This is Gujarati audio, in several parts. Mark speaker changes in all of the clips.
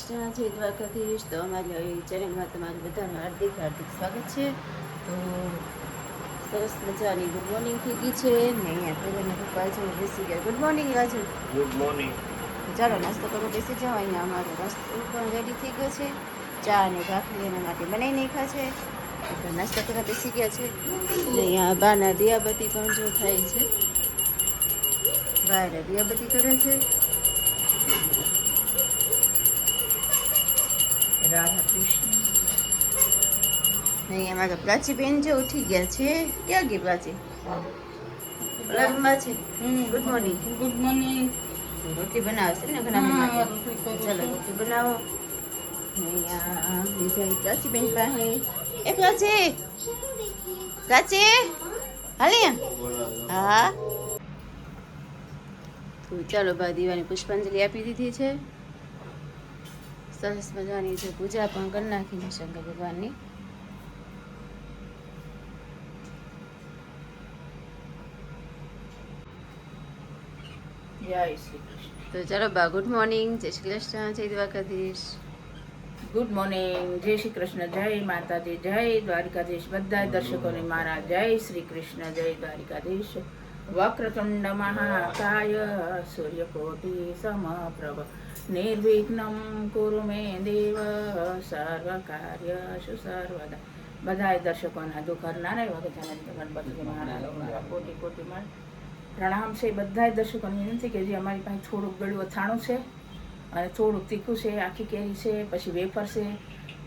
Speaker 1: કૃષ્ણ જય દ્વારકાધીશ। તો અમારી ચેનલમાં તમારું બધાનું હાર્દિક સ્વાગત છે। તો સરસ મજાની ગુડ મોર્નિંગ થઈ ગઈ છે ને અહીંયા પહેલાં પપ્પા છે બેસી ગયા। Good morning Raju.
Speaker 2: Good morning.
Speaker 1: ચાલો નાસ્તો કરવા બેસી જાઓ। અહીંયા અમારો નાસ્તો પણ રેડી થઈ ગયો છે। ચા અને ભાખરી એના માટે બનાવી નાખ્યા છે। એટલે નાસ્તો કરવા બેસી ગયા છે। અહીંયા બાના દિયાબત્તી પણ જો થાય છે। બહાર દિયાબત્તી કરે છે। રાધા કૃષ્ણ। નહીં અમારા પ્રાચીબેન જો ઉઠી ગયા છે। ક્યાં ગઈ પ્રાચી? રૂમમાં છે। Good morning.
Speaker 3: Good morning.
Speaker 1: રોટલી બનાવે છે ને ઘણા માટે। ચાલો રોટલી બનાવો। અહીંયા બીજા પ્રાચીબેન પાસે એ પ્રાચી પ્રાચી હાલી હા। તો ચાલો બા દીવાની પુષ્પાંજલિ આપી દીધી છે। સરસ મજાની છે પૂજા પણ કરી નાખી છે શંકર ભગવાનની।
Speaker 3: જય શ્રી કૃષ્ણ।
Speaker 1: તો ચાલો બા ગુડ મોર્નિંગ। જય શ્રી કૃષ્ણ જય દ્વારકાધીશ।
Speaker 3: Good morning. જય શ્રી કૃષ્ણ, જય માતાજી, જય દ્વારકાધીશ। બધા દર્શકોને મારા જય શ્રી કૃષ્ણ, જય દ્વારકાધીશ। વક્રતુંડ મહાકાય સૂર્યકોટિ સમપ્રભ નિર્વિઘ્નમ કુરુ મે દેવ સર્વ કાર્યશુ સર્વદા। બધા દર્શકોના દુઃખરના રહે વગજાનંદ ગણપતિ મહારાજ કોટી કોટી માં પ્રણામ છે। બધા દર્શકોને વિનંતી કે જે અમારી પાસે થોડુંક ગળ્યું અથાણું છે અને થોડુંક તીખું છે, આખી કેરી છે, પછી વેફર છે,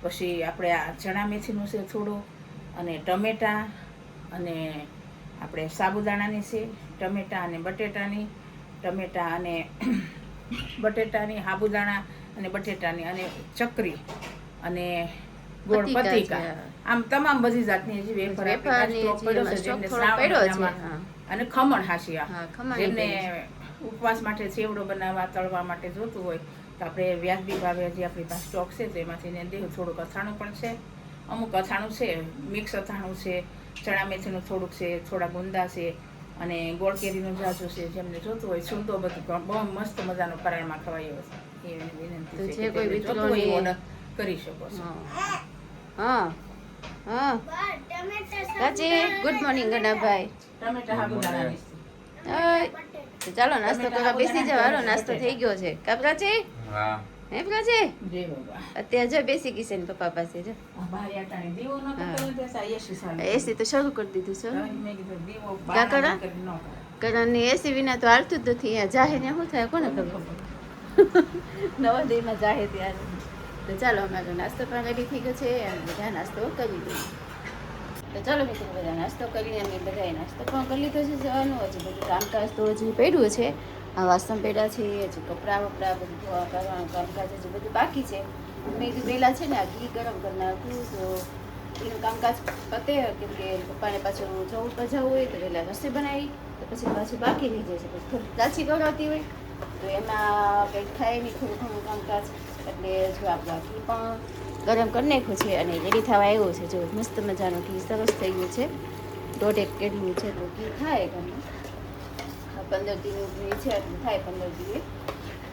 Speaker 3: પછી આપણે આ ચણા મેથીનું છે થોડું, અને ટમેટા, અને આપણે સાબુદાણાની છે, ટમેટા અને બટેટાની, ટમેટા અને બટેટાની, સાબુદાણા અને બટેટાની, અને ચકરી અને ગોળ પતિકા, આમ તમામ બધી જાતની જે વેફર અને ખમણ હાશિયા જેમને ઉપવાસ માટે સેવડો બનાવવા તળવા માટે જોતું હોય તો આપણે વ્યાજબી ભાવે જે આપણી પાસે સ્ટોક છે તો એમાંથી ને દેવું। થોડુંક અથાણું પણ છે, અમુક અથાણું છે, મિક્સ અથાણું છે, ચણા મેથીનું થોડુંક છે, થોડા ગુંદા છે, અને ગોળ કેરીનું જાજુ છે। જેમને જોતું હોય છૂંદો બધું બહુ મસ્ત મજાનો પરાળમાં ખવાય એવો છે એ વિનંતી છે કે જોતું હોય ઓર્ડર કરી શકો છો।
Speaker 1: હા હા પ્રાચી ગુડ મોર્નિંગ ગણાભાઈ।
Speaker 3: ટમેટા સાબુદાણાની
Speaker 1: તો ચાલો નાસ્તો કરવા બેસી જાવ। હાલો નાસ્તો થઈ ગયો છે કા પ્રાચી?
Speaker 2: હા
Speaker 1: હે પ્રાચી?
Speaker 3: જય બાબા।
Speaker 1: અત્યારે જો બેસી ગઈ છે ને પપ્પા પાસે જો। એસી તો શરૂ કરી દીધું છે। કરણની એસી વિના તો હાલતું જ નથી। અહીંયા જાહે ને શું થાય કોને ખબર? નવોદયમાં જાહે ત્યારે। તો ચાલો અમારો નાસ્તો પણ રેડી થઈ ગયો છે અને બધા નાસ્તો કરી દઈએ। તો ચાલો મિત્રો બધા નાસ્તો કરીને અમે બધાએ નાસ્તો પણ કરી લીધો છે જવાનું। હજી બધું કામકાજ તો હજી પડ્યું છે। આ વાસણ પડ્યા છે, હજી કપડાં વપડા બધું ધોવા કરવાનું કામકાજ હજી બધું બાકી છે। મેં કીધું પહેલાં છે ને આ ઘી ગરમ કરી નાખ્યું તો એનું કામકાજ પતે, કેમ કે પપ્પાને પાછું જવું પર જવું હોય તો પહેલાં રસોઈ બનાવી તો પછી પાછું બાકી રહી જાય છે। પછી થોડીક કાચી કરાવતી હોય તો એમાં કંઈક થાય નહીં, થોડું ઘણું કામકાજ। એટલે જો આપણા ઘી પણ ગરમ કરી નાખ્યું છે અને રેડી થવા આવ્યું છે। જો મસ્ત મજાનું ઘી સરસ થઈ ગયું છે। 1.5 કેટલું છે તો ઘી થાય ઘરનું 15 દીનું ઘી છે એટલું થાય। 15 દીએ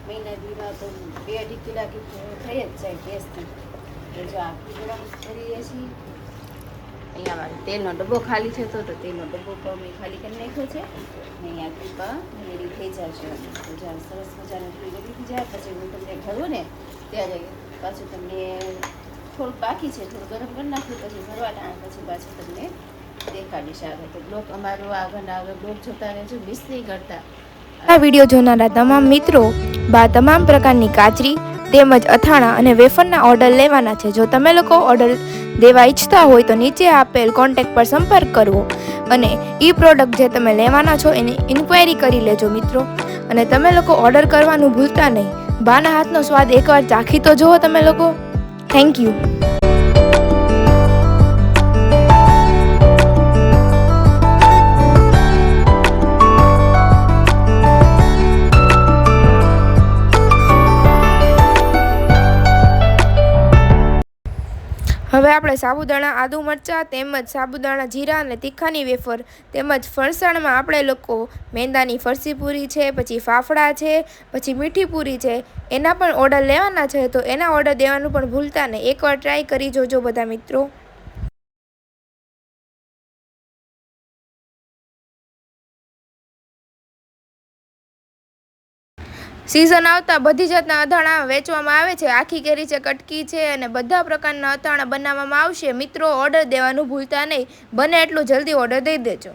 Speaker 1: મહિના દીમાં તો 2-2.5 કિલા ઘી થઈ જ જાય ગેસથી। તો જો આ ઘી ગરમ કરીએ છીએ। અહીંયા અમારે તેલનો ડબ્બો ખાલી છે તો તેલનો ડબ્બો પણ મેં ખાલી કરી નાખ્યો છે ને અહીંયા ઘી પણ રેડી થઈ જશે। તો જ્યારે સરસ મજાનું ઘી રેડી થઈ જાય પછી હું તમને ભરું ને ત્યારે પાછું તમને થોડુંક બાકી છે થોડું ગરમ કરી નાખ્યું પછી ભરવાના પછી પાછું તમને દેખાડીશ આગળ। તો બ્લોગ અમારો આગળના આગળ બ્લોગ જોતા રહેજો, મિસ નહીં કરતા।
Speaker 4: આ વિડીયો જોનારા તમામ મિત્રો બા તમામ પ્રકારની કાચરી તેમજ અથાણા અને વેફરના ઓર્ડર લેવાના છે। જો તમે લોકો ઓર્ડર દેવા ઈચ્છતા હોય તો નીચે આપેલ કોન્ટેક્ટ પર સંપર્ક કરવો અને એ પ્રોડક્ટ જે તમે લેવાના છો એની ઇન્ક્વાયરી કરી લેજો મિત્રો। અને તમે લોકો ઓર્ડર કરવાનું ભૂલતા નહીં। બાના હાથનો સ્વાદ એકવાર ચાખી તો જુઓ તમે લોકો। Thank you. હવે હવે આપણે સાબુદાણા આદુ મરચાં તેમજ સાબુદાણા જીરા અને તીખાની વેફર તેમજ ફરસાણમાં આપણે લોકો મેંદાની ફરસી પૂરી છે, પછી ફાફડા છે, પછી મીઠી પૂરી છે, એના પણ ઓર્ડર લેવાના છે. તો એના ઓર્ડર દેવાનું પણ ભૂલતા નહીં. એકવાર ટ્રાય કરી જોજો બધા મિત્રો. સિઝન આવતા બધી જાતના અથાણા વેચવામાં આવે છે. આખી કેરી છે, કટકી છે અને બધા પ્રકારના અથાણા બનાવવામાં આવશે. મિત્રો ઓર્ડર દેવાનું ભૂલતા નહીં. બને એટલું જલ્દી ઓર્ડર દઈ દેજો.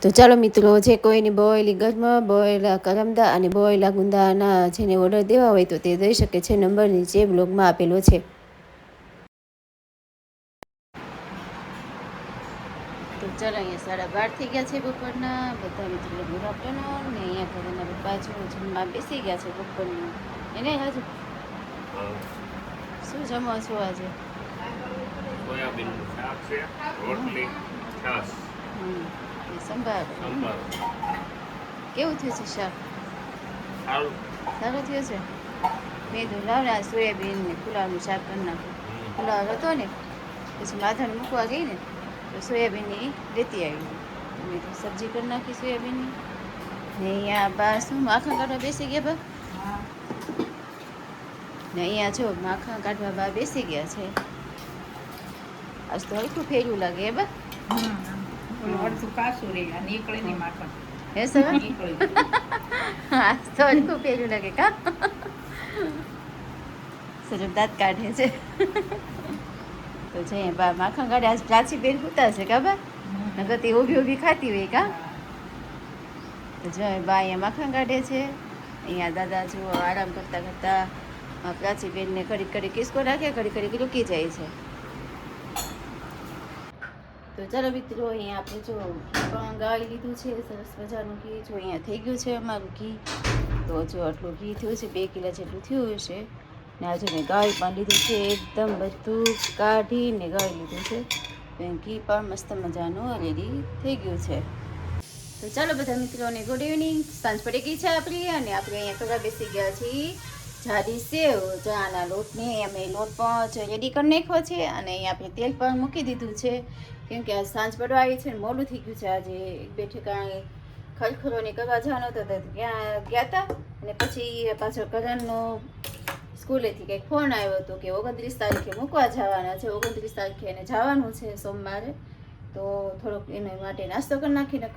Speaker 1: તો ચાલો મિત્રો, જે કોઈની બોયેલી ગરમ, બોયેલા કરમદા અને બોયેલા ગુંદાના જેને ઓર્ડર દેવા હોય તો તે દઈ શકે છે. નંબર નીચે બ્લોગમાં આપેલો છે. તો ચાલો, અહીંયા 12:30 થઈ ગયા છે બપોરના. બધા મિત્રો ગુડ આફ્ટરનૂન. ને અહીંયા ઘરના પપ્પા જો જમવા બેસી ગયા છે બપોરનું. એને હજુ શું જમો છો આજે?
Speaker 2: સોયાબીનનું શાક છે, રોટલી, છાશ,
Speaker 1: સંભાર. કેવું થયું છે શાક?
Speaker 2: સારું.
Speaker 1: સારું થયું છે. મેં તો લાવના સોયાબીન ને પુલાવનું શાક કરી નાખ્યું. પુલાવ હતો ને પછી માથાને મૂકવા ગઈ ને તો સોયાબીનની લેતી આવી. મેં તો સબ્જી કરી નાખી સોયાબીનની. ને અહીંયા બહાર શું માખણ કાઢવા બેસી ગયા બા? ને અહીંયા જો માખણ કાઢવા બહાર બેસી ગયા છે. આજ તો હલકું ફેરવું લાગે બા.
Speaker 3: અડધું કાચું રહે, નીકળે નહીં માખણ.
Speaker 1: હે સર?
Speaker 3: નીકળે.
Speaker 1: આજ તો હલકું ફેરવું લાગે કા? સર દાંત કાઢે છે. તો છે બા માખણ કાઢે. આજ પ્રાચી બેન પૂતા છે કા બા? નકર તે ઊભી ઊભી ખાતી હોય કા? તો જો બા અહીંયા માખણ કાઢે છે. અહીંયા દાદા જુઓ આરામ કરતા કરતા પ્રાચી બેનને ઘડી ઘડી કિસકો રાખે, ઘડી ઘડી રૂકી જાય છે. તો ચાલો મિત્રો, અહીંયા આપણે જો ઘી પણ ગાળી લીધું છે. સરસ મજાનું ઘી જો અહીંયા થઈ ગયું છે અમારું ઘી. તો જો આટલું ઘી થયું છે, 2 કિલો જેટલું થયું હશે. ને આજે મેં ગાળી પણ લીધું છે. એકદમ બધું કાઢીને ગાળી લીધું છે. ઘી પણ મસ્ત મજાનું રેડી થઈ ગયું છે. તો ચાલો બધા મિત્રોને ગુડ ઇવનિંગ. સાંજ પડી ગઈ છે આપણી અને આપણે અહીંયા કરવા બેસી ગયા છીએ જાડી સેવ. ચાના લોટને અમે લોટ પણ રેડી કરી નાખ્યો છે અને અહીંયા આપણે તેલ પણ મૂકી દીધું છે. કેમ કે આ સાંજ પડવા આવી છે ને મોડું થઈ ગયું છે. આજે 1-2 ઠેકાણે ખરખરોની કરવા જવાનો હતો તો ત્યાં ગયા હતા. અને પછી પાછો કરણનો સ્કૂલેથી કંઈક ફોન આવ્યો હતો કે 29 તારીખે મૂકવા જવાના છે. 29 તારીખે એને જવાનું છે સોમવારે. તો થોડોક એના માટે નાસ્તો કરી નાખીને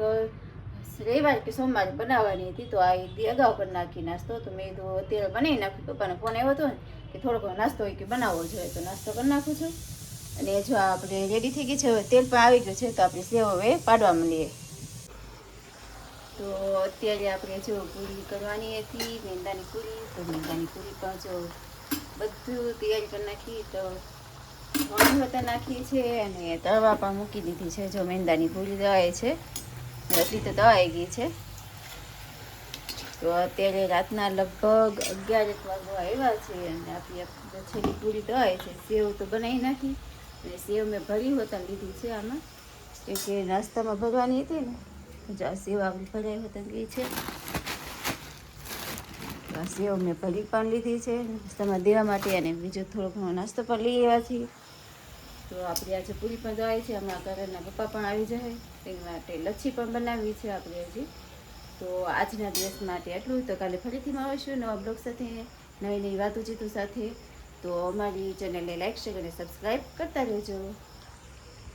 Speaker 1: રવિવાર કે સોમવારે બનાવવાની હતી. તો આ દી અગાઉ કરી નાખી નાસ્તો. તો મેં તો અત્યારે બનાવી નાખ્યું. પપ્પાનો ફોન આવ્યો હતો ને કે થોડોક નાસ્તો હોય કે બનાવવો જોઈએ. તો નાસ્તો કરી નાખું છું. અને જો આપણે રેડી થઈ ગઈ છે. હવે તેલ પણ આવી ગયું છે. તો આપણે સેવ હવે પાડવા માંડીએ. તો અત્યારે આપણે જો પૂરી કરવાની હતી, મેંદાની પૂરી. તો મેંદાની પૂરી પણ જો બધું તૈયારી કરી નાખી. તો ઘણી વખત નાખી છે અને તળવા પણ મૂકી દીધી છે. જો મેંદાની પૂરી દવાઈ છે, એટલી તો દવાઈ ગઈ છે. તો અત્યારે રાતના લગભગ 11 વાગવા આવ્યા છે અને આપણી છેલ્લી પૂરી દવાઈ છે. સેવ તો બનાવી નાખી અને સેવ મેં ભરી હોતા લીધી છે આમાં. કેમ કે નાસ્તામાં ભરવાની હતી ને, જો આ સેવ આપણી ભરાઈ હોતા ગઈ છે. આ સેવ મેં ભરી પણ લીધી છે નાસ્તામાં દેવા માટે. અને બીજો થોડો ઘણો નાસ્તો પણ લઈ આવ્યા છીએ. તો આપણે આજે પૂરી પણ દવાઈ છે. હમણાં ઘરના પપ્પા પણ આવી જાય તેની માટે લચ્છી પણ બનાવી છે આપણે હજી. તો આજના દિવસ માટે એટલું. તો કાલે ફરીથી મળીશું નવા બ્લોગ સાથે, નવી નવી વાતો ચીતો સાથે. તો અમારી ચેનલને લાઈક, શેર અને સબસ્ક્રાઈબ કરતા રહેજો.